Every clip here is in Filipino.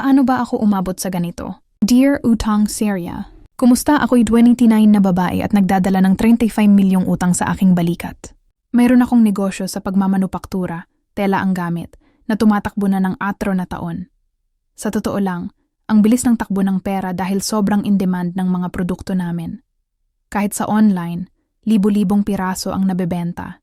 Paano ba ako umabot sa ganito? Dear Utang Seria, kumusta? Ako'y 29 na babae at nagdadala ng 35 milyong utang sa aking balikat. Mayroon akong negosyo sa pagmamanupaktura, tela ang gamit, na tumatakbo na ng 4 na taon. Sa totoo lang, ang bilis ng takbo ng pera dahil sobrang in-demand ng mga produkto namin. Kahit sa online, libo-libong piraso ang nabebenta.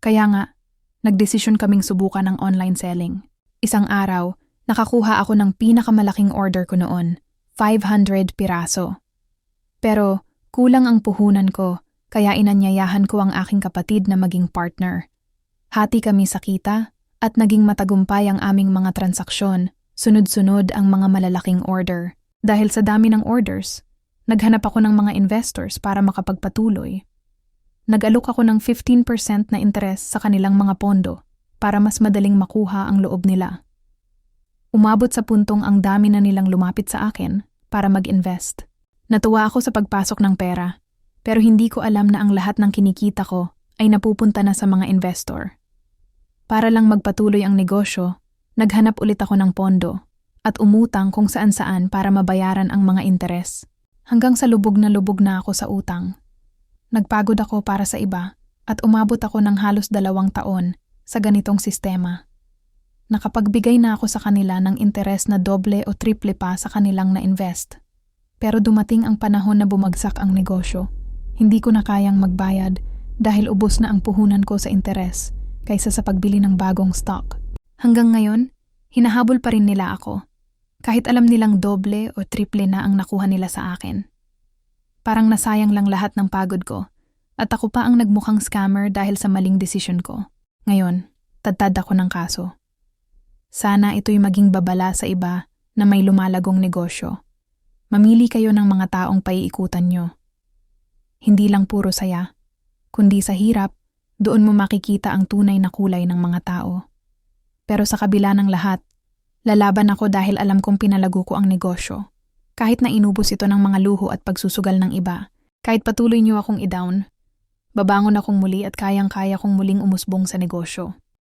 Kaya nga, nagdesisyon kaming subukan ng online selling. Isang araw, nakakuha ako ng pinakamalaking order ko noon, 500 piraso. Pero kulang ang puhunan ko, kaya inanyayahan ko ang aking kapatid na maging partner. Hati kami sa kita at naging matagumpay ang aming mga transaksyon, sunod-sunod ang mga malalaking order. Dahil sa dami ng orders, naghanap ako ng mga investors para makapagpatuloy. Nag-alok ako ng 15% na interest sa kanilang mga pondo para mas madaling makuha ang loob nila. Umabot sa puntong ang dami na nilang lumapit sa akin para mag-invest. Natuwa ako sa pagpasok ng pera, pero hindi ko alam na ang lahat ng kinikita ko ay napupunta na sa mga investor. Para lang magpatuloy ang negosyo, naghanap ulit ako ng pondo at umutang kung saan-saan para mabayaran ang mga interes. Hanggang sa lubog na ako sa utang. Nagpagod ako para sa iba at umabot ako ng halos 2 taon sa ganitong sistema. Nakapagbigay na ako sa kanila ng interes na doble o triple pa sa kanilang na-invest. Pero dumating ang panahon na bumagsak ang negosyo. Hindi ko na kayang magbayad dahil ubos na ang puhunan ko sa interes kaysa sa pagbili ng bagong stock. Hanggang ngayon, hinahabol pa rin nila ako. Kahit alam nilang doble o triple na ang nakuha nila sa akin. Parang nasayang lang lahat ng pagod ko at ako pa ang nagmukhang scammer dahil sa maling desisyon ko. Ngayon, tadtad ako ng kaso. Sana ito'y maging babala sa iba na may lumalagong negosyo. Mamili kayo ng mga taong paiikutan nyo. Hindi lang puro saya, kundi sa hirap, doon mo makikita ang tunay na kulay ng mga tao. Pero sa kabila ng lahat, lalaban ako dahil alam kong pinalago ko ang negosyo. Kahit na inubos ito ng mga luho at pagsusugal ng iba, kahit patuloy niyo akong i-down, babangon akong muli at kayang-kaya kong muling umusbong sa negosyo.